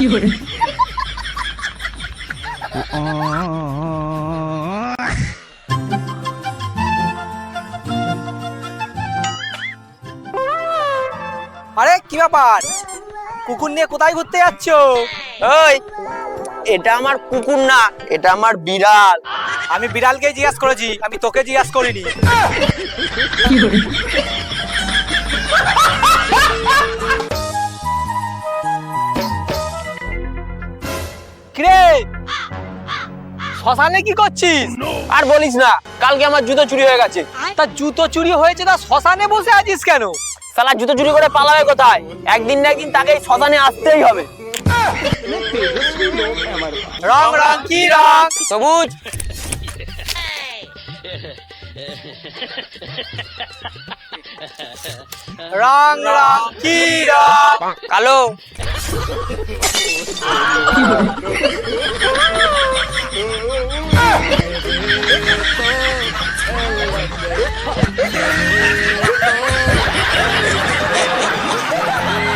আরে কি ব্যাপার, কুকুর নিয়ে কোথায় ঘুরতে যাচ্ছ? ওই, এটা আমার কুকুর না, এটা আমার বিড়াল। আমি বিড়ালকে জিজ্ঞাসা করেছি, আমি তোকে জিজ্ঞাসা করিনি। কিরে, শ্মশানে কি করছিস? আর বলিস না, কালকে আমার জুতো চুরি হয়ে গেছে। তা জুতো চুরি হয়েছে, তা শ্মশানে বসে আছিস কেন? শালা জুতো চুরি করে পালাবে কোথায়? একদিন না একদিন তাকে শ্মশানে আসতেই হবে। রং রং কি রং? সবুজ। রং রং কি রং? কালো।